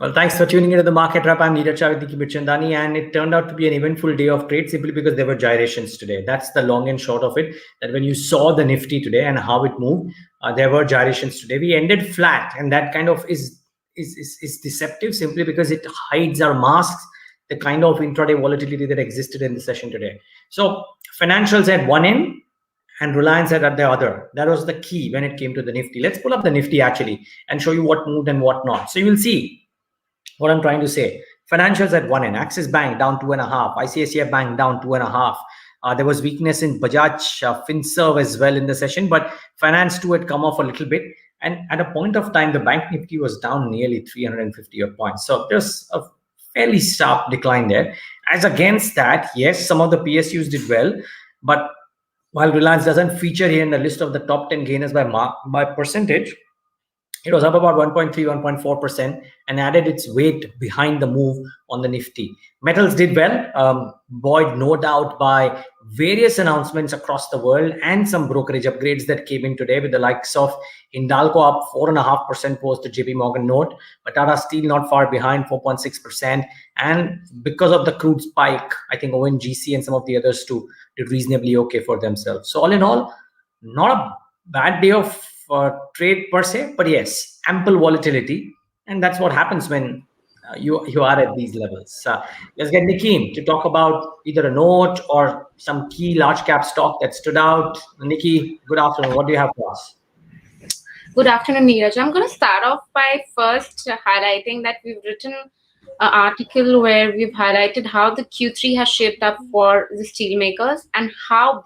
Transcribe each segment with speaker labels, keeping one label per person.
Speaker 1: Well, thanks for tuning into the Market Wrap. I'm Niraj Shah Nickey Mirchandani, and it turned out to be an eventful day of trade simply because there were gyrations today. That's the long and short of it. That when you saw the Nifty today and how it moved, there were gyrations today. We ended flat, and that kind of is deceptive simply because it hides or masks the kind of intraday volatility that existed in the session today. So financials at one end and Reliance at the other. That was the key when it came to the Nifty. Let's pull up the Nifty actually and show you what moved and what not. So you will see what I'm trying to say. Financials at one end. Axis Bank down 2.5. ICICI Bank down 2.5. There was weakness in Bajaj Finserv as well in the session, but finance too had come off a little bit. And at a point of time, the Bank Nifty was down nearly 350 odd points. So there's a fairly sharp decline there. As against that, yes, some of the PSUs did well, but while Reliance doesn't feature here in the list of the top 10 gainers by percentage, it was up about 1.3, 1.4% and added its weight behind the move on the Nifty. Metals did well, buoyed no doubt by various announcements across the world and some brokerage upgrades that came in today with the likes of Hindalco up 4.5% post the JP Morgan note, but Tata Steel not far behind, 4.6%. And because of the crude spike, I think ONGC and some of the others too did reasonably okay for themselves. So all in all, not a bad day of trade per se, but yes, ample volatility, and that's what happens when you are at these levels. Let's get Nicky in to talk about either a note or some key large cap stock that stood out. Nicky, good afternoon. What do you have for us?
Speaker 2: Good afternoon, Niraj. I'm going to start off by first highlighting that we've written an article where we've highlighted how the Q3 has shaped up for the steel makers and how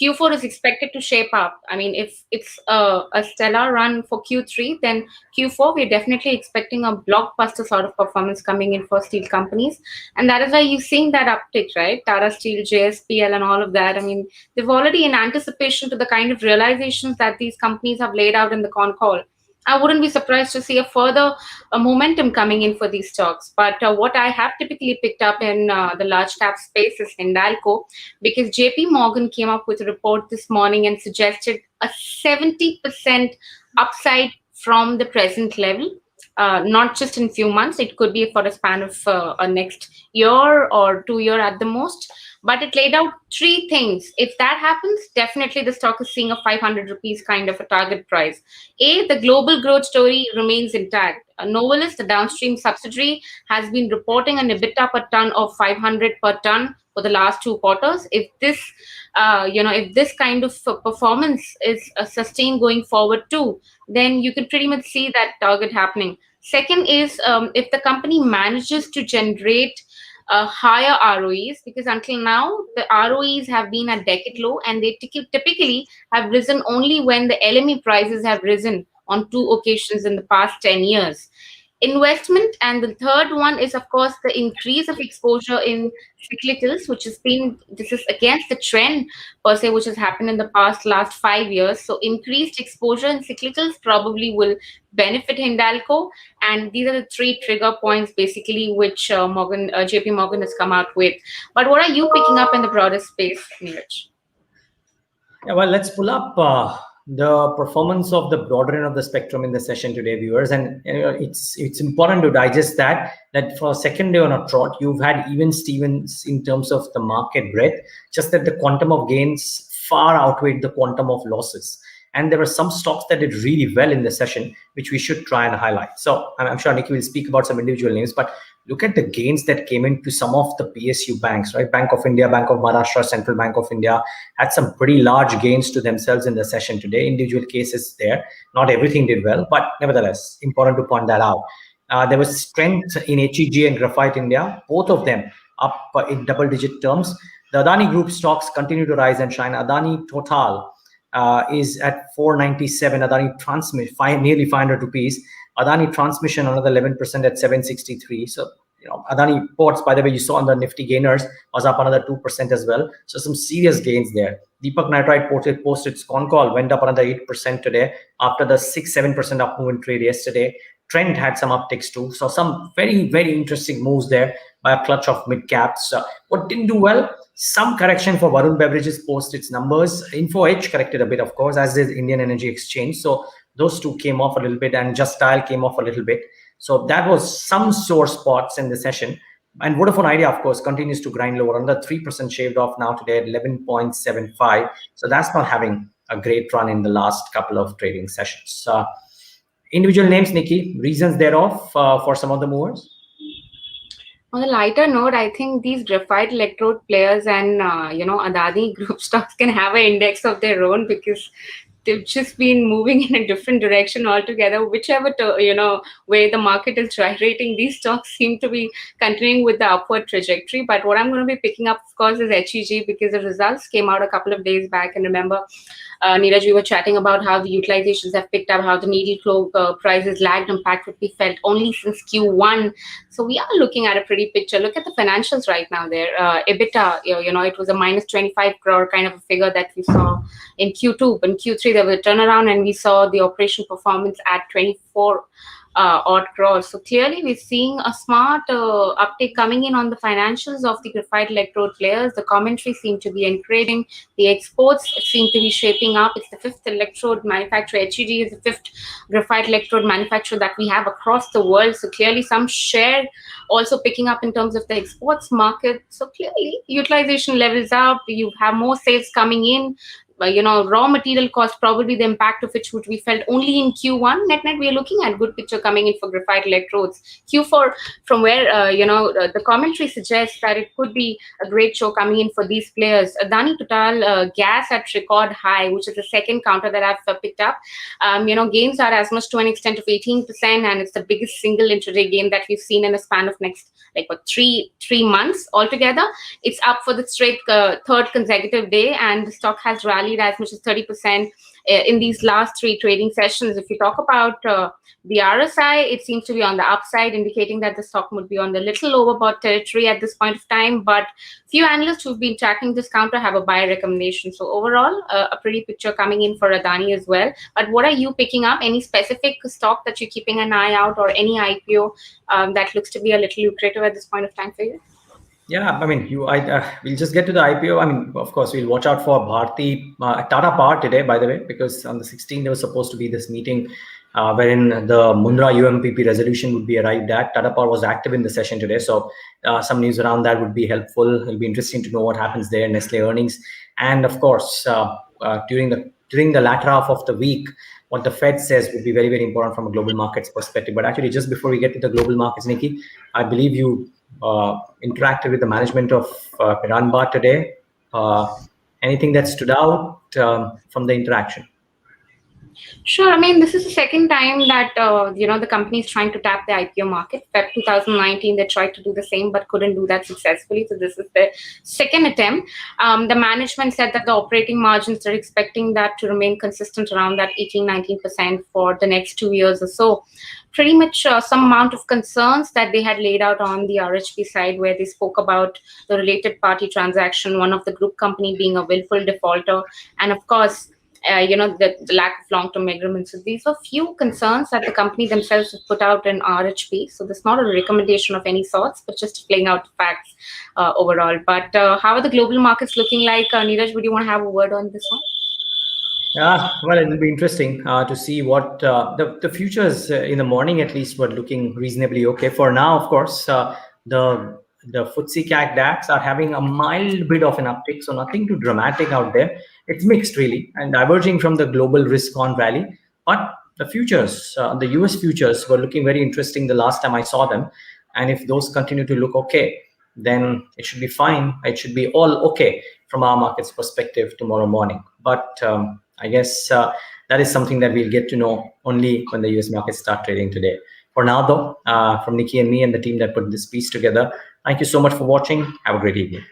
Speaker 2: Q4 is expected to shape up. I mean, if it's a stellar run for Q3, then Q4, we're definitely expecting a blockbuster sort of performance coming in for steel companies. And that is why you're seeing that uptick, right? Tata Steel, JSPL, and all of that. I mean, they've already, in anticipation to the kind of realizations that these companies have laid out in the con call, I wouldn't be surprised to see a further momentum coming in for these stocks. But what I have typically picked up in the large cap space is Hindalco, because JP Morgan came up with a report this morning and suggested a 70% upside from the present level. Not just in few months, it could be for a span of a next year or 2 year at the most. But it laid out three things. If that happens, definitely the stock is seeing a 500 rupees kind of a target price. A, the global growth story remains intact. Novelis, the downstream subsidiary, has been reporting an EBITDA per ton of 500 per ton for the last 2 quarters. If this, if this kind of performance is sustained going forward too, then you can pretty much see that target happening. Second is if the company manages to generate higher ROEs, because until now the ROEs have been at decade low and they typically have risen only when the LME prices have risen on 2 occasions in the past 10 years. Investment, and the third one is of course the increase of exposure in cyclicals, which has been, this is against the trend per se which has happened in the last 5 years. So increased exposure in cyclicals probably will benefit Hindalco, and these are the 3 trigger points basically which JP Morgan has come out with. But what are you picking up in the broader space, Niraj?
Speaker 1: Yeah, well, let's pull up the performance of the broader end of the spectrum in the session today, viewers, and it's important to digest that for a second day on a trot, you've had even Stevens in terms of the market breadth, just that the quantum of gains far outweighed the quantum of losses. And there were some stocks that did really well in the session, which we should try and highlight. So I'm sure Nicky will speak about some individual names, but look at the gains that came into some of the PSU banks, right? Bank of India, Bank of Maharashtra, Central Bank of India had some pretty large gains to themselves in the session today. Individual cases there. Not everything did well, but nevertheless, important to point that out. There was strength in HEG and Graphite India, both of them up in double-digit terms. The Adani Group stocks continue to rise and shine. Adani Total is at 497. Adani Transmission, nearly 500 rupees. Adani Transmission, another 11% at 763. So, Adani Ports, by the way, you saw on the Nifty gainers, was up another 2% as well. So some serious gains there. Deepak Nitrite posted its con call, went up another 8% today after the 6-7% up move in trade yesterday. Trend had some upticks too. So some very, very interesting moves there by a clutch of mid caps. What didn't do well? Some correction for Varun Beverages post its numbers. Info Edge corrected a bit, of course, as did Indian Energy Exchange. So those two came off a little bit, and Just Dial came off a little bit. So that was some sore spots in the session. And Vodafone Idea, of course, continues to grind lower, under 3% shaved off now today at 11.75. So that's not having a great run in the last couple of trading sessions. Individual names, Nikki, reasons thereof for some of the movers?
Speaker 2: On a lighter note, I think these graphite electrode players and Adani group stocks can have an index of their own, because they've just been moving in a different direction altogether. Whichever way the market is gyrating, these stocks seem to be continuing with the upward trajectory. But what I'm going to be picking up, of course, is HEG, because the results came out a couple of days back, and remember, Niraj, we were chatting about how the utilizations have picked up, how the needle flow prices lagged impact would be felt only since Q1. So we are looking at a pretty picture. Look at the financials right now there. EBITDA, it was a minus 25 crore kind of a figure that we saw in Q2. But in Q3, there was a turnaround, and we saw the operation performance at 24 odd crores. So clearly we're seeing a smart uptake coming in on the financials of the graphite electrode players. The commentary seemed to be encouraging. The exports seem to be shaping up. It's the fifth electrode manufacturer. HEG is the fifth graphite electrode manufacturer that we have across the world. So clearly some share also picking up in terms of the exports market. So clearly utilization levels up. You have more sales coming in. Raw material cost, probably the impact of which would be felt only in Q1. Net, we are looking at good picture coming in for graphite electrodes. Q4, from where, the commentary suggests that it could be a great show coming in for these players. Adani Total gas at record high, which is the second counter that I've picked up. Gains are as much to an extent of 18%, and it's the biggest single intraday gain that we've seen in a span of next, three months altogether. It's up for the third consecutive day, and the stock has rallied as much as 30% in these last three trading sessions. If you talk about the RSI, it seems to be on the upside, indicating that the stock would be on the little overbought territory at this point of time. But few analysts who've been tracking this counter have a buy recommendation. So overall, a pretty picture coming in for Adani as well. But what are you picking up? Any specific stock that you're keeping an eye out, or any IPO that looks to be a little lucrative at this point of time for you?
Speaker 1: Yeah, I mean, we'll just get to the IPO. I mean, of course, we'll watch out for Tata Power today, by the way, because on the 16th, there was supposed to be this meeting wherein the Mundra UMPP resolution would be arrived at. Tata Power was active in the session today, so some news around that would be helpful. It'll be interesting to know what happens there, Nestle earnings. And of course, during the latter half of the week, what the Fed says would be very, very important from a global markets perspective. But actually, just before we get to the global markets, Nikki, I believe you interacted with the management of Piranba today. Anything that stood out from the interaction?
Speaker 2: Sure. I mean, this is the second time that the company is trying to tap the IPO market. Feb 2019, they tried to do the same but couldn't do that successfully. So this is the second attempt. The management said that the operating margins, they're expecting that to remain consistent around that 18-19% for the next 2 years or so. Pretty much some amount of concerns that they had laid out on the RHP side, where they spoke about the related party transaction, one of the group company being a willful defaulter, and of course, the lack of long-term agreements. So these are few concerns that the company themselves have put out in RHP. So this is not a recommendation of any sorts, but just playing out the facts overall. But how are the global markets looking like? Niraj, would you want to have a word on this one?
Speaker 1: Yeah, well, it'll be interesting to see what the futures in the morning at least were looking reasonably okay. For now, of course, the FTSE CAC DAX are having a mild bit of an uptick, so nothing too dramatic out there. It's mixed really, and diverging from the global risk-on rally. But the futures, the US futures were looking very interesting the last time I saw them. And if those continue to look okay, then it should be fine. It should be all okay from our markets perspective tomorrow morning. But I guess that is something that we'll get to know only when the US markets start trading today. For now, though, from Nikki and me and the team that put this piece together, thank you so much for watching. Have a great evening.